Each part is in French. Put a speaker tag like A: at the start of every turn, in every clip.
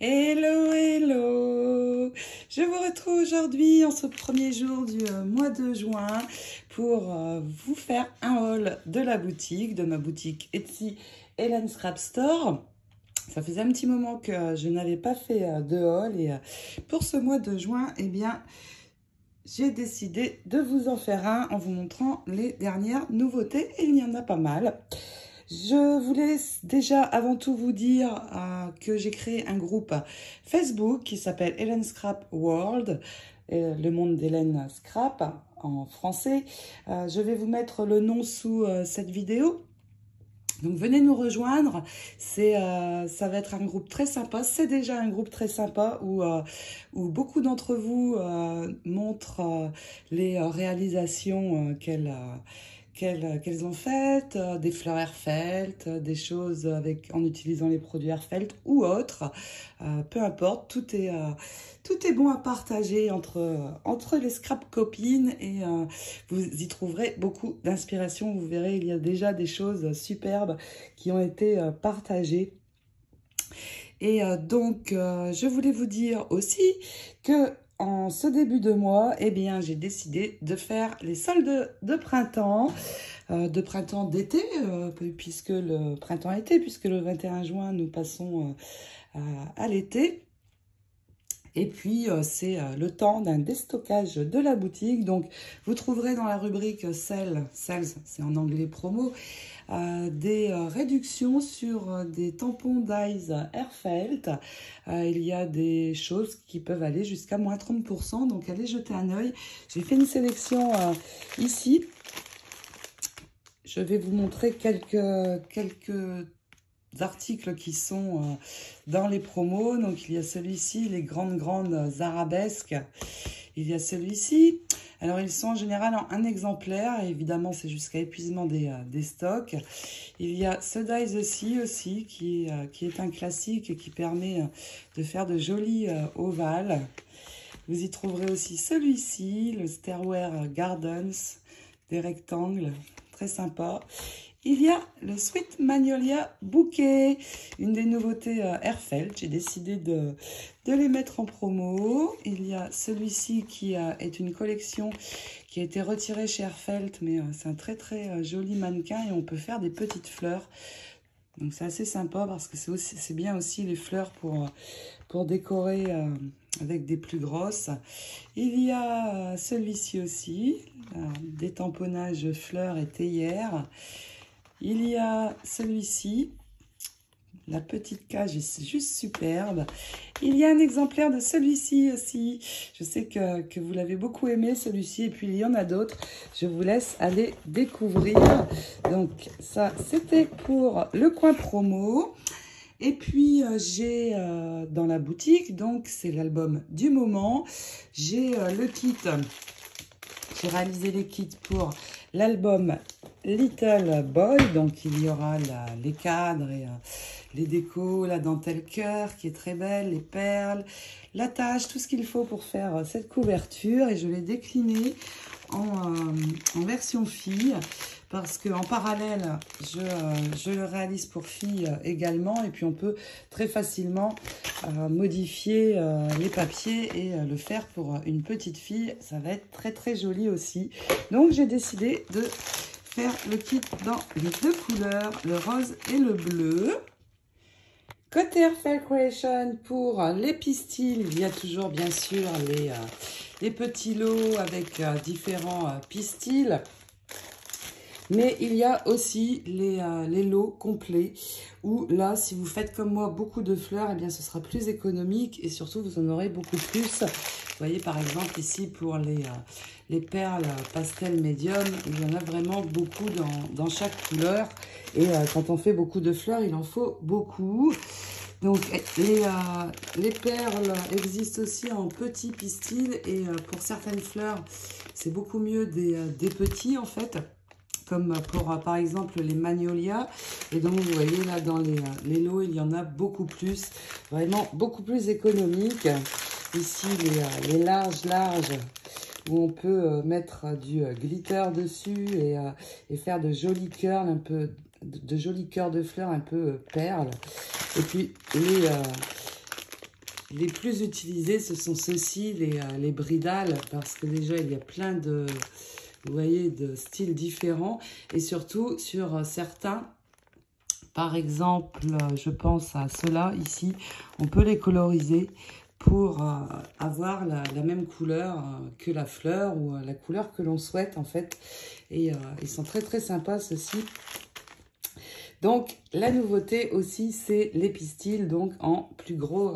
A: Hello, hello! Je vous retrouve aujourd'hui en ce premier jour du mois de juin pour vous faire un haul de la boutique, de ma boutique Etsy Helen Scrap Store. Ça faisait un petit moment que je n'avais pas fait de haul et pour ce mois de juin, eh bien, j'ai décidé de vous en faire un en vous montrant les dernières nouveautés et il y en a pas mal. Je voulais déjà avant tout vous dire que j'ai créé un groupe Facebook qui s'appelle Helen Scrap World, le monde d'Helen Scrap en français. Je vais vous mettre le nom sous cette vidéo. Donc venez nous rejoindre, ça va être un groupe très sympa, c'est déjà un groupe très sympa où beaucoup d'entre vous montrent les réalisations qu'elles ont faites, des fleurs Airfelt, des choses en utilisant les produits Airfelt ou autres, peu importe, tout est bon à partager entre les scrap copines et vous y trouverez beaucoup d'inspiration. Vous verrez, il y a déjà des choses superbes qui ont été partagées. Et donc, je voulais vous dire aussi que en ce début de mois, eh bien, j'ai décidé de faire les soldes de printemps, d'été, puisque le printemps-été, puisque le 21 juin, nous passons à l'été. Et puis, c'est le temps d'un déstockage de la boutique. Donc, vous trouverez dans la rubrique Sales, c'est en anglais promo, des réductions sur des tampons Dyes Airfelt. Il y a des choses qui peuvent aller jusqu'à moins 30%. Donc, allez jeter un œil. J'ai fait une sélection ici. Je vais vous montrer quelques articles qui sont dans les promos. Donc il y a celui-ci, les grandes arabesques. Il y a celui-ci. Alors ils sont en général en un exemplaire. Et évidemment c'est jusqu'à épuisement des stocks. Il y a ce Dies aussi qui est un classique et qui permet de faire de jolis ovales. Vous y trouverez aussi celui-ci, le Stairway Gardens, des rectangles, très sympa. Il y a le Sweet Magnolia Bouquet, une des nouveautés Airfelt. J'ai décidé de les mettre en promo. Il y a celui-ci qui est une collection qui a été retirée chez Airfelt, mais c'est un très joli mannequin et on peut faire des petites fleurs. Donc c'est assez sympa parce que c'est bien aussi les fleurs pour décorer avec des plus grosses. Il y a celui-ci aussi, des tamponnages fleurs et théières. Il y a celui-ci, la petite cage est juste superbe. Il y a un exemplaire de celui-ci aussi. Je sais que vous l'avez beaucoup aimé celui-ci et puis il y en a d'autres. Je vous laisse aller découvrir. Donc ça, c'était pour le coin promo. Et puis j'ai dans la boutique, donc c'est l'album du moment. J'ai le kit. J'ai réalisé les kits pour l'album Little Boy. Donc, il y aura les cadres et les décos, la dentelle cœur qui est très belle, les perles, la tâche, tout ce qu'il faut pour faire cette couverture. Et je l'ai décliné en version fille parce qu'en parallèle, je le réalise pour filles également. Et puis, on peut très facilement modifier les papiers et le faire pour une petite fille. Ça va être très joli aussi. Donc, j'ai décidé de faire le kit dans les deux couleurs, le rose et le bleu. Côté Airfelt Creation, pour les pistils, il y a toujours bien sûr les petits lots avec différents pistils. Mais il y a aussi les lots complets où là, si vous faites comme moi beaucoup de fleurs, eh bien ce sera plus économique et surtout vous en aurez beaucoup plus. Vous voyez par exemple ici pour les perles pastel médium, il y en a vraiment beaucoup dans chaque couleur. Et quand on fait beaucoup de fleurs, il en faut beaucoup. Donc les perles existent aussi en petits pistils et pour certaines fleurs, c'est beaucoup mieux des petits en fait. Comme pour, par exemple, les magnolias. Et donc, vous voyez, là, dans les lots, il y en a beaucoup plus. Vraiment, beaucoup plus économique. Ici, les larges, où on peut mettre du glitter dessus et faire de jolis cœurs, de jolis cœurs de fleurs un peu perles. Et puis, les plus utilisés, ce sont ceux-ci, les bridales, parce que déjà, il y a plein de, vous voyez, de styles différents. Et surtout, sur certains, par exemple, je pense à ceux-là, ici, on peut les coloriser pour avoir la même couleur que la fleur ou la couleur que l'on souhaite, en fait. Et ils sont très, très sympas, ceux-ci. Donc, la nouveauté aussi, c'est les pistils, donc en plus gros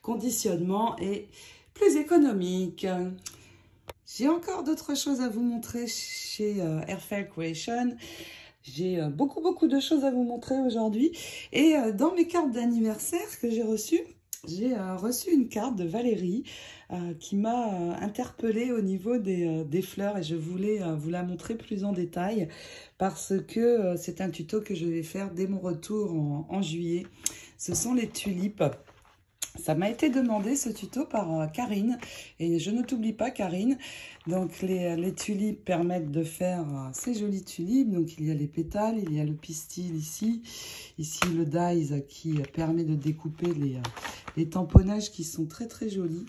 A: conditionnement et plus économique. J'ai encore d'autres choses à vous montrer chez Airfel Creation. J'ai beaucoup de choses à vous montrer aujourd'hui. Et dans mes cartes d'anniversaire que j'ai reçues une carte de Valérie qui m'a interpellée au niveau des fleurs. Et je voulais vous la montrer plus en détail parce que c'est un tuto que je vais faire dès mon retour en juillet. Ce sont les tulipes. Ça m'a été demandé ce tuto par Karine et je ne t'oublie pas Karine. Donc les tulipes permettent de faire ces jolies tulipes. Donc il y a les pétales, il y a le pistil ici. Ici le dies qui permet de découper les tamponnages qui sont très très jolis.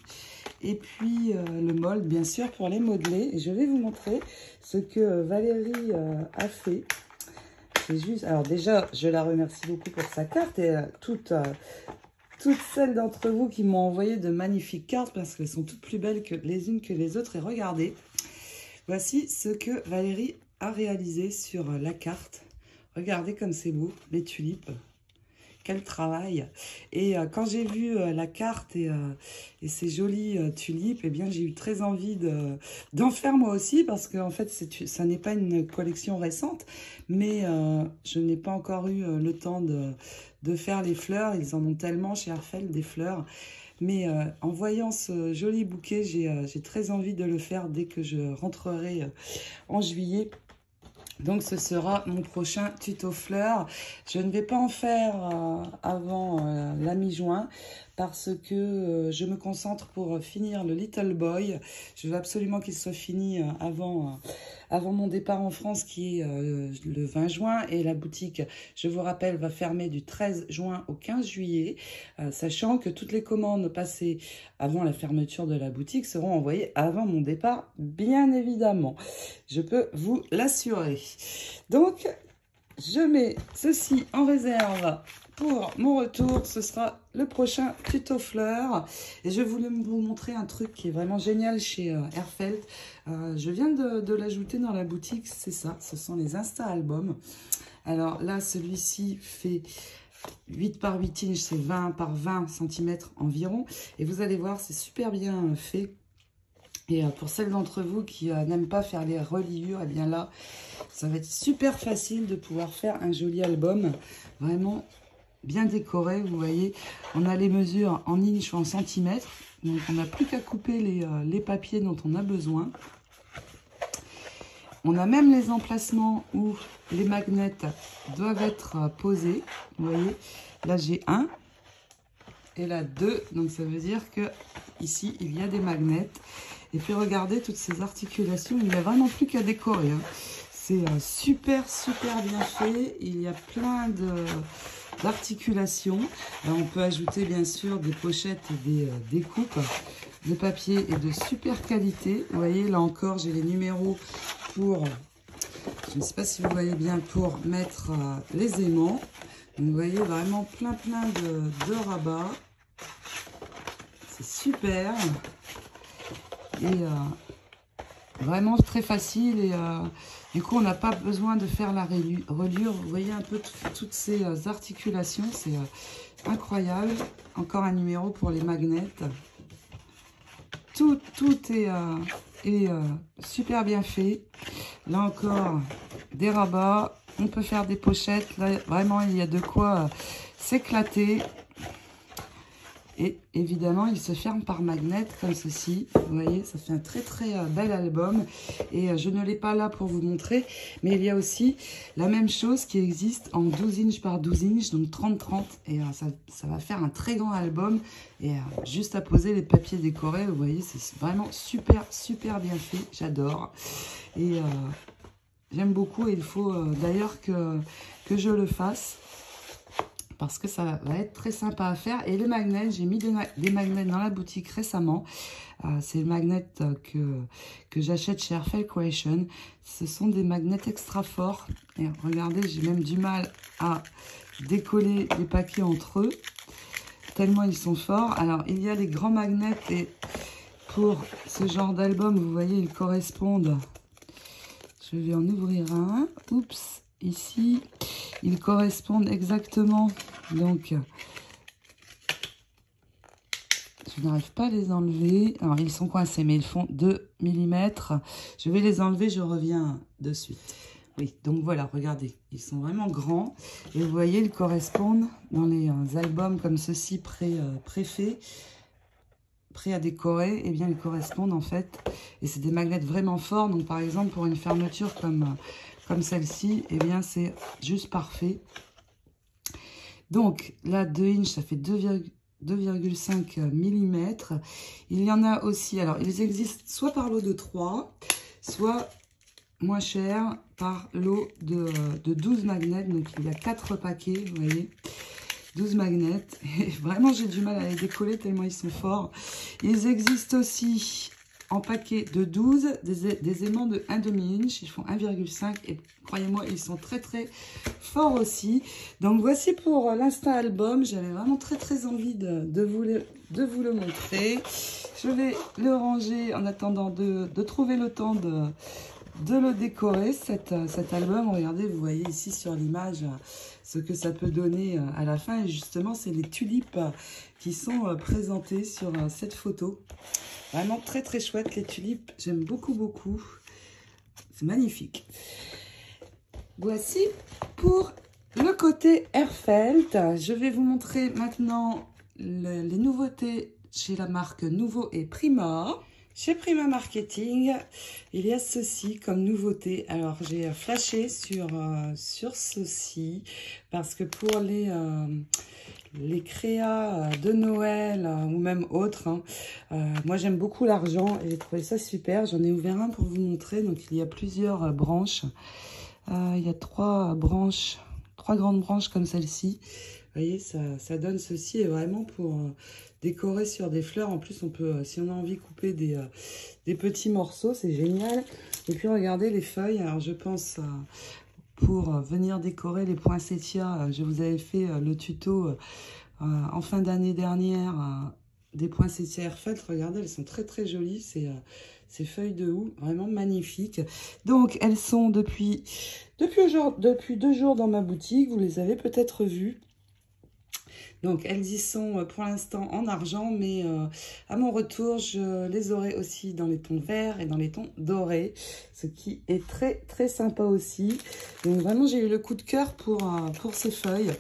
A: Et puis le mold bien sûr pour les modeler. Et je vais vous montrer ce que Valérie a fait. C'est juste, alors déjà je la remercie beaucoup pour sa carte et toutes celles d'entre vous qui m'ont envoyé de magnifiques cartes parce qu'elles sont toutes plus belles que les unes que les autres. Et regardez, voici ce que Valérie a réalisé sur la carte. Regardez comme c'est beau, les tulipes. Quel travail! Et quand j'ai vu la carte et ces jolies tulipes, eh bien j'ai eu très envie d'en faire moi aussi parce qu'en fait ça n'est pas une collection récente, mais je n'ai pas encore eu le temps de faire les fleurs. Ils en ont tellement chez Airfel des fleurs. Mais en voyant ce joli bouquet, j'ai très envie de le faire dès que je rentrerai en juillet. Donc, ce sera mon prochain tuto fleurs. Je ne vais pas en faire avant la mi-juin parce que je me concentre pour finir le Little Boy. Je veux absolument qu'il soit fini avant mon départ en France qui est le 20 juin. Et la boutique, je vous rappelle, va fermer du 13 juin au 15 juillet, sachant que toutes les commandes passées avant la fermeture de la boutique seront envoyées avant mon départ, bien évidemment. Je peux vous l'assurer. Donc, je mets ceci en réserve pour mon retour. Ce sera le prochain tuto fleurs. Et je voulais vous montrer un truc qui est vraiment génial chez Airfel. Je viens de l'ajouter dans la boutique. C'est ça, ce sont les Insta Albums. Alors là, celui-ci fait 8 par 8 inches, c'est 20 par 20 cm environ. Et vous allez voir, c'est super bien fait. Et pour celles d'entre vous qui n'aiment pas faire les reliures, et bien là, ça va être super facile de pouvoir faire un joli album. Vraiment bien décoré, vous voyez. On a les mesures en inches ou en centimètres. Donc on n'a plus qu'à couper les papiers dont on a besoin. On a même les emplacements où les magnets doivent être posés. Vous voyez, là j'ai un et là 2. Donc ça veut dire que ici il y a des magnets. Et puis regardez toutes ces articulations, il n'y a vraiment plus qu'à décorer. Hein. C'est super bien fait. Il y a plein d'articulations. On peut ajouter bien sûr des pochettes et des découpes de papier et de super qualité. Vous voyez, là encore, j'ai les numéros pour, je ne sais pas si vous voyez bien, pour mettre les aimants. Donc, vous voyez vraiment plein de rabats. C'est super. Et vraiment très facile. Et du coup, on n'a pas besoin de faire la reliure. Vous voyez un peu toutes ces articulations. C'est incroyable. Encore un numéro pour les magnets. Tout est super bien fait. Là encore, des rabats. On peut faire des pochettes. Là, vraiment, il y a de quoi s'éclater. Et évidemment, il se ferme par magnet comme ceci. Vous voyez, ça fait un très bel album. Et je ne l'ai pas là pour vous montrer. Mais il y a aussi la même chose qui existe en 12 inches par 12 inches, donc 30-30. Et ça va faire un très grand album. Et juste à poser les papiers décorés, vous voyez, c'est vraiment super bien fait. J'adore. Et j'aime beaucoup. Et il faut d'ailleurs que je le fasse. parce que ça va être très sympa à faire. Et les magnets, j'ai mis des magnets dans la boutique récemment. C'est le magnet que j'achète chez Airfel Creation. Ce sont des magnets extra forts. Et regardez, j'ai même du mal à décoller les paquets entre eux, tellement ils sont forts. Alors, il y a les grands magnets et pour ce genre d'album, vous voyez, ils correspondent. Je vais en ouvrir un. Oups, ici, ils correspondent exactement. Donc, je n'arrive pas à les enlever. Alors, ils sont coincés, mais ils font 2 mm. Je vais les enlever, je reviens de suite. Oui, donc voilà, regardez, ils sont vraiment grands. Et vous voyez, ils correspondent dans les albums comme ceci, préfaits, prêts à décorer. Eh bien, ils correspondent en fait. Et c'est des magnets vraiment forts. Donc, par exemple, pour une fermeture comme celle-ci, eh bien, c'est juste parfait. Donc, là, 2 inches, ça fait 2,5 mm. Il y en a aussi, alors, ils existent soit par lot de 3, soit moins cher par lot de 12 magnets. Donc, il y a 4 paquets, vous voyez, 12 magnets. Et vraiment, j'ai du mal à les décoller tellement ils sont forts. Ils existent aussi en paquet de 12, des aimants de 1/2 inch. Ils font 1,5 et croyez-moi, ils sont très très forts aussi. Donc, voici pour l'Insta Album. J'avais vraiment très envie de vous le montrer. Je vais le ranger en attendant de trouver le temps de le décorer, cet album. Regardez, vous voyez ici sur l'image ce que ça peut donner à la fin. Et justement, c'est les tulipes qui sont présentées sur cette photo. Vraiment très chouette, les tulipes. J'aime beaucoup. C'est magnifique. Voici pour le côté Airfelt. Je vais vous montrer maintenant les nouveautés chez la marque Nouveau et Prima. Chez Prima Marketing, il y a ceci comme nouveauté. Alors, j'ai flashé sur ceci parce que pour les créas de Noël ou même autres, moi, j'aime beaucoup l'argent et j'ai trouvé ça super. J'en ai ouvert un pour vous montrer. Donc, il y a plusieurs branches. Il y a 3 branches, 3 grandes branches comme celle-ci. Vous voyez, ça donne ceci et vraiment pour décorer sur des fleurs. En plus, on peut, si on a envie, couper des petits morceaux. C'est génial. Et puis, regardez les feuilles. Alors, je pense pour venir décorer les poinsettias, je vous avais fait le tuto en fin d'année dernière des poinsettias Airfelt. Regardez, elles sont très jolies. Ces feuilles de houx, vraiment magnifiques. Donc, elles sont depuis 2 jours dans ma boutique. Vous les avez peut-être vues. Donc, elles y sont pour l'instant en argent, mais à mon retour, je les aurai aussi dans les tons verts et dans les tons dorés, ce qui est très sympa aussi. Donc, vraiment, j'ai eu le coup de cœur pour ces feuilles.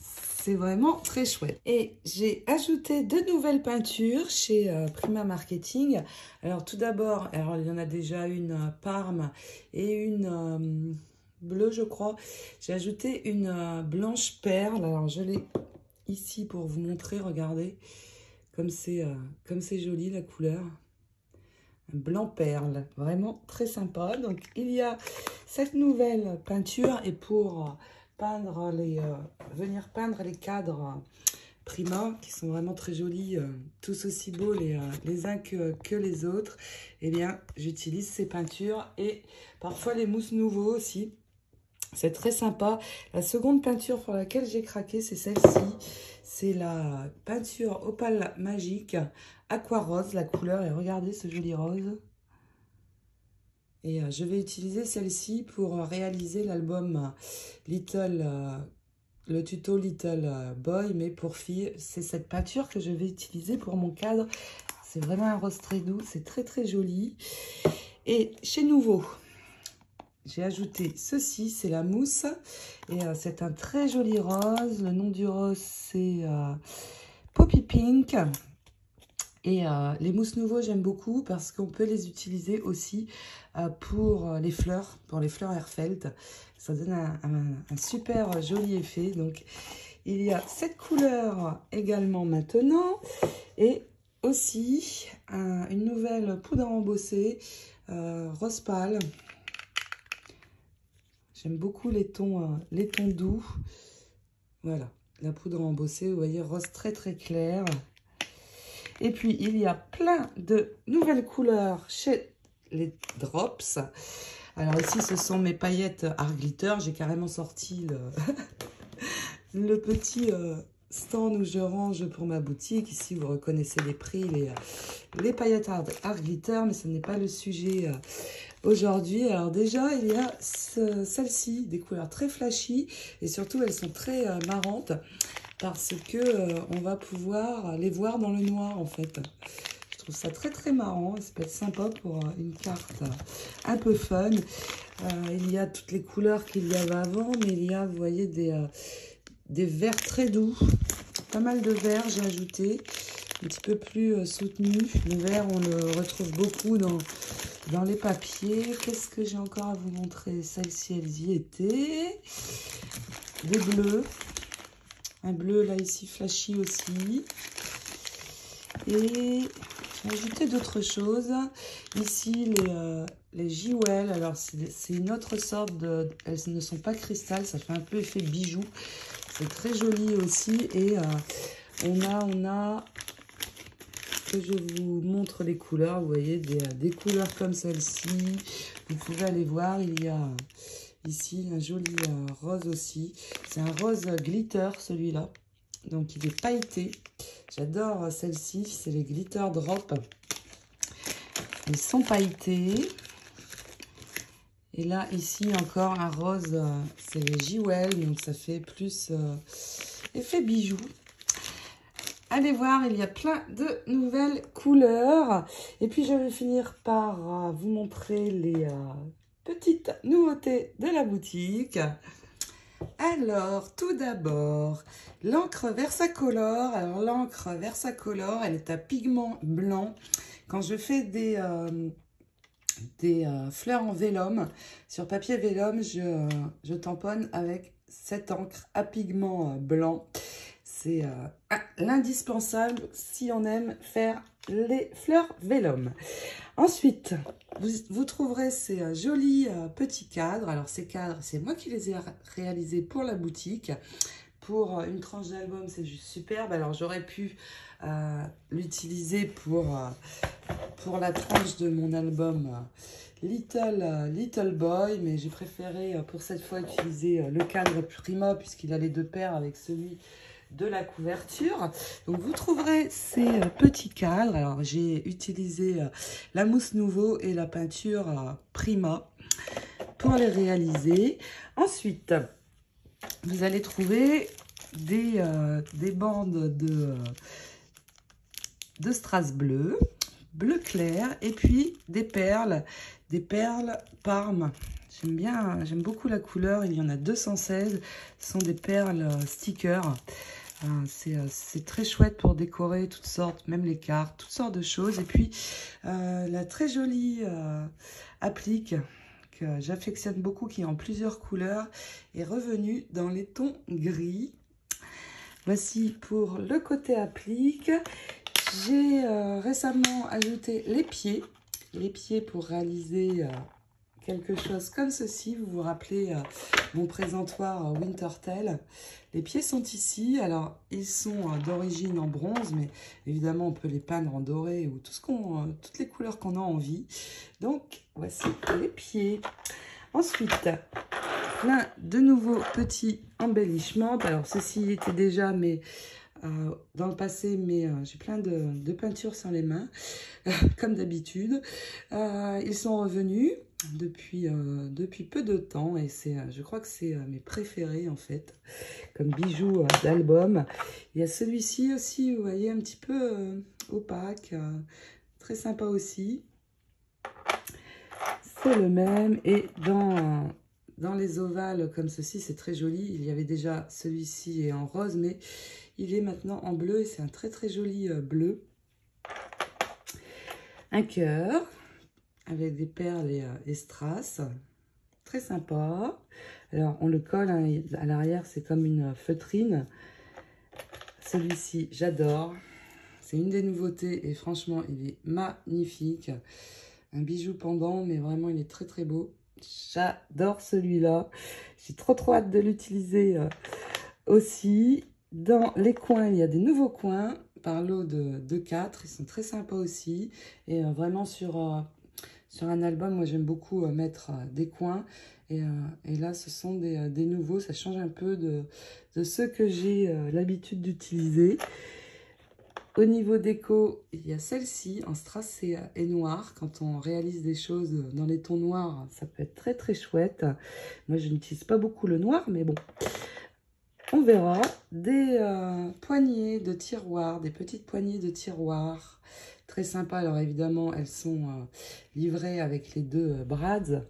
A: C'est vraiment très chouette. Et j'ai ajouté 2 nouvelles peintures chez Prima Marketing. Alors, tout d'abord, il y en a déjà une Parme et une bleue, je crois. J'ai ajouté une blanche perle. Alors, je l'ai ici pour vous montrer, regardez, comme c'est joli la couleur. Un blanc perle, vraiment très sympa. Donc, il y a cette nouvelle peinture et pour peindre venir peindre les cadres Prima, qui sont vraiment très jolis, tous aussi beaux les uns que les autres, eh bien, j'utilise ces peintures et parfois les mousses Nouveau aussi. C'est très sympa. La seconde peinture pour laquelle j'ai craqué, c'est celle-ci. C'est la peinture Opale Magique Aqua Rose, la couleur. Et regardez ce joli rose. Et je vais utiliser celle-ci pour réaliser l'album le tuto Little Boy, mais pour filles. C'est cette peinture que je vais utiliser pour mon cadre. C'est vraiment un rose très doux. C'est très joli. Et chez Nouveau, j'ai ajouté ceci, c'est la mousse. Et c'est un très joli rose. Le nom du rose, c'est Poppy Pink. Et les mousses Nouveau, j'aime beaucoup parce qu'on peut les utiliser aussi pour les fleurs Airfelt. Ça donne un super joli effet. Donc, il y a cette couleur également maintenant. Et aussi une nouvelle poudre à embosser, rose pâle. J'aime beaucoup les tons doux. Voilà, la poudre embossée, vous voyez, rose très très clair. Et puis, il y a plein de nouvelles couleurs chez les Drops. Alors ici, ce sont mes paillettes Art Glitter. J'ai carrément sorti le petit stand où je range pour ma boutique. Ici, vous reconnaissez les prix, les paillettes Art Glitter, mais ce n'est pas le sujet aujourd'hui. Alors déjà, il y a celle-ci, des couleurs très flashy, et surtout, elles sont très marrantes, parce que on va pouvoir les voir dans le noir, en fait. Je trouve ça très très marrant, ça peut être sympa pour une carte un peu fun. Il y a toutes les couleurs qu'il y avait avant, mais il y a, vous voyez, des verts très doux. Pas mal de verts, j'ai ajouté, un petit peu plus soutenu. Le vert, on le retrouve beaucoup dans les papiers. Qu'est-ce que j'ai encore à vous montrer? Celles-ci, elles y étaient. Des bleus. Un bleu, là, ici, flashy aussi. Et j'ai ajouté d'autres choses. Ici, les Jewel. Alors, c'est une autre sorte de... Elles ne sont pas cristal, ça fait un peu effet bijou. C'est très joli aussi. Et on a... Que je vous montre les couleurs. Vous voyez, des couleurs comme celle-ci. Vous pouvez aller voir. Il y a ici un joli rose aussi. C'est un rose glitter, celui-là. Donc, il est pailleté. J'adore celle-ci. C'est les Glitter Drop. Ils sont pailletés. Et là, ici, encore un rose. C'est les Jewel. Donc, ça fait plus effet bijou. Allez voir, il y a plein de nouvelles couleurs. Et puis, je vais finir par vous montrer les petites nouveautés de la boutique. Alors, tout d'abord, l'encre Versacolor. Alors, l'encre Versacolor, elle est à pigment blanc. Quand je fais des fleurs en vélum, sur papier vélum, je tamponne avec cette encre à pigment blanc. C'est l'indispensable si on aime faire les fleurs vélum. Ensuite, vous trouverez ces jolis petits cadres. Alors, ces cadres, c'est moi qui les ai réalisés pour la boutique. Pour une tranche d'album, c'est juste superbe. Alors, j'aurais pu l'utiliser pour la tranche de mon album Little Boy. Mais j'ai préféré pour cette fois utiliser le cadre Prima puisqu'il a les deux paires avec celui de la couverture. Donc vous trouverez ces petits cadres. Alors j'ai utilisé la mousse Nouveau et la peinture Prima pour les réaliser. Ensuite, vous allez trouver des bandes de strass bleu clair et puis des perles Parme. J'aime beaucoup la couleur. Il y en a 216. Ce sont des perles stickers. C'est très chouette pour décorer toutes sortes, même les cartes, toutes sortes de choses. Et puis, la très jolie applique que j'affectionne beaucoup, qui est en plusieurs couleurs, est revenue dans les tons gris. Voici pour le côté applique. J'ai récemment ajouté les pieds pour réaliser quelque chose comme ceci. Vous vous rappelez mon présentoir Wintertale. Les pieds sont ici. Alors, ils sont d'origine en bronze, mais évidemment, on peut les peindre en doré ou toutes les couleurs qu'on a envie. Donc, voici les pieds. Ensuite, plein de nouveaux petits embellissements. Alors, ceci était déjà dans le passé, mais j'ai plein de peintures sur les mains, comme d'habitude. Ils sont revenus depuis peu de temps et je crois que c'est mes préférés en fait, comme bijoux d'album. Il y a celui-ci aussi, vous voyez, un petit peu opaque, très sympa aussi. C'est le même et dans les ovales comme ceci, c'est très joli. Il y avait déjà celui-ci en rose, mais il est maintenant en bleu et c'est un très très joli bleu. Un cœur avec des perles et strass. Très sympa. Alors, on le colle hein, à l'arrière, c'est comme une feutrine. Celui-ci, j'adore. C'est une des nouveautés et franchement, il est magnifique. Un bijou pendant, mais vraiment, il est très très beau. J'adore celui-là. J'ai trop hâte de l'utiliser aussi, dans les coins, il y a des nouveaux coins par lot de 4. Ils sont très sympas aussi. Et vraiment sur un album, moi j'aime beaucoup mettre des coins. Et là, ce sont des nouveaux. Ça change un peu de ceux que j'ai l'habitude d'utiliser. Au niveau déco, il y a celle-ci en strass et noir. Quand on réalise des choses dans les tons noirs, ça peut être très très chouette. Moi, je n'utilise pas beaucoup le noir, mais bon. On verra des poignées de tiroirs, des petites poignées de tiroirs. Très sympa. Alors évidemment, elles sont livrées avec les deux brads.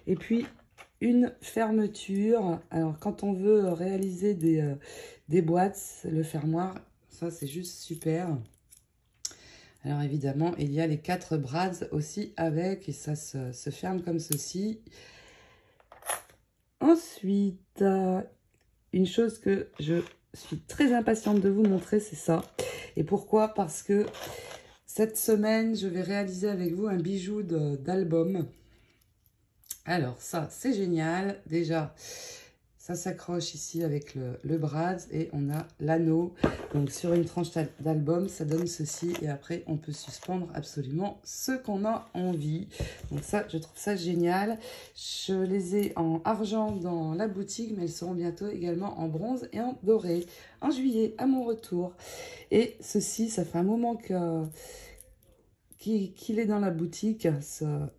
A: Et puis, une fermeture. Alors, quand on veut réaliser des boîtes, le fermoir, ça, c'est juste super. Alors, évidemment, il y a les 4 brads aussi avec, et ça se ferme comme ceci. Ensuite, une chose que je suis très impatiente de vous montrer, c'est ça. Et pourquoi? Parce que cette semaine, je vais réaliser avec vous un bijou d'album. Alors, ça, c'est génial. Déjà, ça s'accroche ici avec le brad et on a l'anneau. Donc, sur une tranche d'album, ça donne ceci. Et après, on peut suspendre absolument ce qu'on a envie. Donc, ça, je trouve ça génial. Je les ai en argent dans la boutique, mais elles seront bientôt également en bronze et en doré. En juillet, à mon retour. Et ceci, ça fait un moment qu'il est dans la boutique.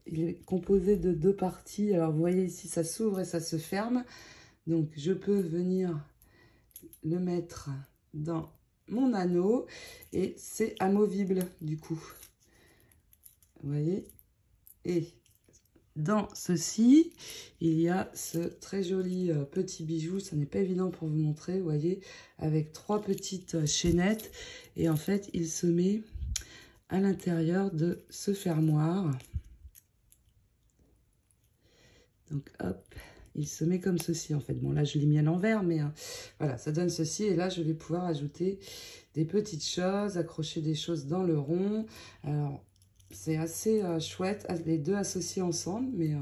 A: Il est composé de 2 parties. Alors, vous voyez ici, ça s'ouvre et ça se ferme. Donc, je peux venir le mettre dans mon anneau et c'est amovible du coup. Vous voyez? Et dans ceci, il y a ce très joli petit bijou. Ça n'est pas évident pour vous montrer, vous voyez, avec 3 petites chaînettes. Et en fait, il se met à l'intérieur de ce fermoir. Donc, hop. Il se met comme ceci en fait. Bon là je l'ai mis à l'envers mais voilà ça donne ceci et là je vais pouvoir ajouter des petites choses, accrocher des choses dans le rond. Alors c'est assez chouette les deux associés ensemble mais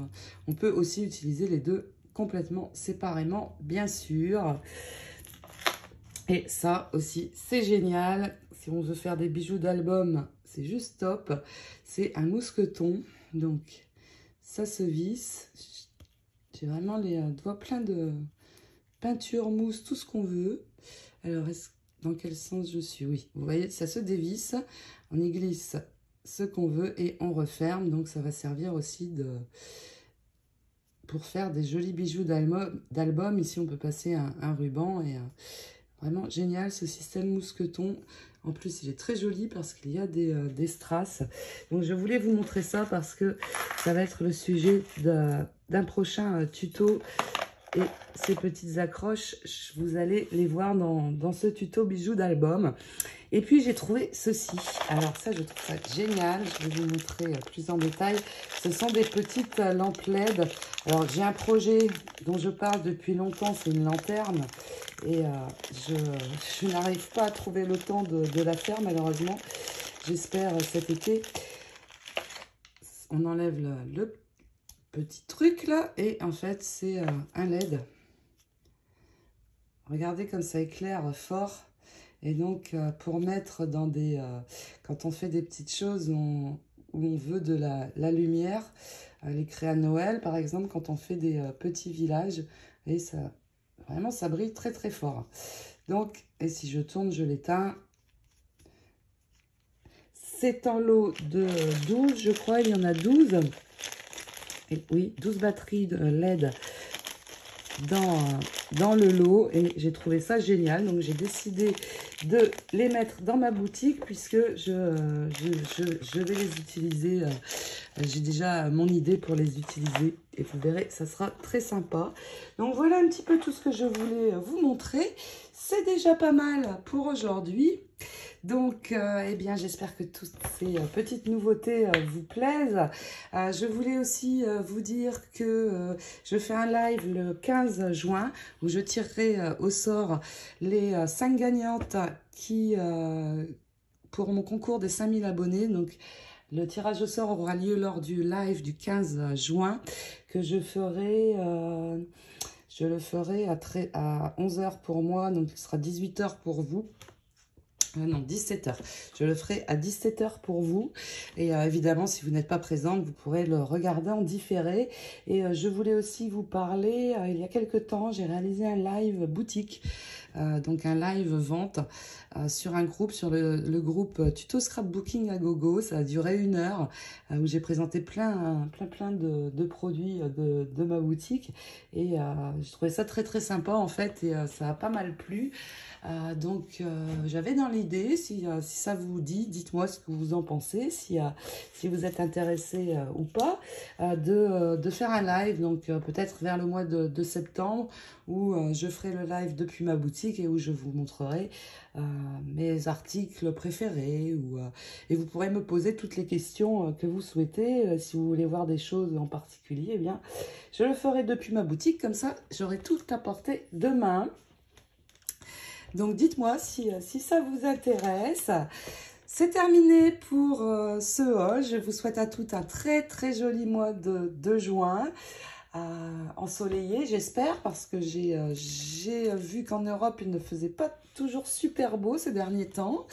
A: on peut aussi utiliser les deux complètement séparément bien sûr. Et ça aussi c'est génial. Si on veut faire des bijoux d'album c'est juste top. C'est un mousqueton donc ça se visse. J'ai vraiment les doigts pleins de peinture, mousse, tout ce qu'on veut. Alors, dans quel sens je suis? Oui, vous voyez, ça se dévisse. On y glisse ce qu'on veut et on referme. Donc, ça va servir aussi pour faire des jolis bijoux d'album. Ici, on peut passer un ruban et vraiment génial ce système mousqueton. En plus, il est très joli parce qu'il y a des strass. Donc, je voulais vous montrer ça parce que ça va être le sujet d'un prochain tuto. Et ces petites accroches, vous allez les voir dans ce tuto bijoux d'album. Et puis, j'ai trouvé ceci. Alors ça, je trouve ça génial. Je vais vous montrer plus en détail. Ce sont des petites lampes LED. Alors, j'ai un projet dont je parle depuis longtemps. C'est une lanterne. Et je n'arrive pas à trouver le temps de la faire, malheureusement. J'espère cet été. On enlève le petit truc là et en fait c'est un LED. Regardez comme ça éclaire fort et donc pour mettre dans quand on fait des petites choses où on veut de la lumière, les créas de Noël par exemple, quand on fait des petits villages et ça vraiment ça brille très très fort. Donc et si je tourne je l'éteins. C'est en lot de 12 je crois, il y en a 12. Et oui, 12 batteries de LED dans le lot et j'ai trouvé ça génial. Donc, j'ai décidé de les mettre dans ma boutique puisque je vais les utiliser. J'ai déjà mon idée pour les utiliser et vous verrez, ça sera très sympa. Donc, voilà un petit peu tout ce que je voulais vous montrer. C'est déjà pas mal pour aujourd'hui. Donc, eh bien, j'espère que toutes ces petites nouveautés vous plaisent. Je voulais aussi vous dire que je fais un live le 15 juin où je tirerai au sort les 5 gagnantes qui, pour mon concours des 5000 abonnés. Donc, le tirage au sort aura lieu lors du live du 15 juin que je ferai... Je le ferai à 11 h pour moi, donc ce sera 18 h pour vous. Non, 17 h. Je le ferai à 17 h pour vous. Et évidemment, si vous n'êtes pas présente, vous pourrez le regarder en différé. Et je voulais aussi vous parler, il y a quelques temps, j'ai réalisé un live boutique. Donc un live vente sur un groupe, sur le groupe Tuto Scrapbooking à Gogo. Ça a duré 1 heure où j'ai présenté plein de produits de ma boutique. Et je trouvais ça très sympa en fait et ça a pas mal plu. Donc j'avais dans l'idée, si ça vous dit, dites-moi ce que vous en pensez, si vous êtes intéressé ou pas, de faire un live, donc peut-être vers le mois de septembre, où je ferai le live depuis ma boutique et où je vous montrerai mes articles préférés, et vous pourrez me poser toutes les questions que vous souhaitez. Si vous voulez voir des choses en particulier, eh bien, je le ferai depuis ma boutique, comme ça j'aurai tout à portée de main. Donc dites-moi si ça vous intéresse. C'est terminé pour ce haul. Je vous souhaite à toutes un très joli mois de juin. Ensoleillé, j'espère, parce que j'ai vu qu'en Europe, il ne faisait pas toujours super beau ces derniers temps.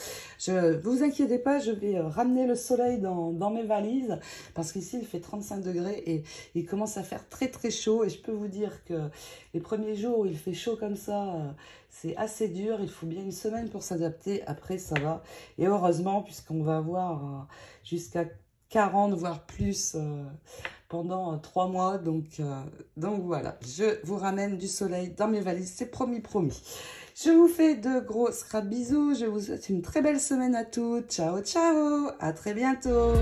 A: Vous inquiétez pas, je vais ramener le soleil dans mes valises, parce qu'ici, il fait 35 degrés et il commence à faire très chaud. Et je peux vous dire que les premiers jours où il fait chaud comme ça, c'est assez dur. Il faut bien une semaine pour s'adapter. Après, ça va. Et heureusement, puisqu'on va avoir jusqu'à 40, voire plus pendant 3 mois. Donc voilà, je vous ramène du soleil dans mes valises, c'est promis. Je vous fais de gros scrap bisous. Je vous souhaite une très belle semaine à toutes. Ciao, à très bientôt.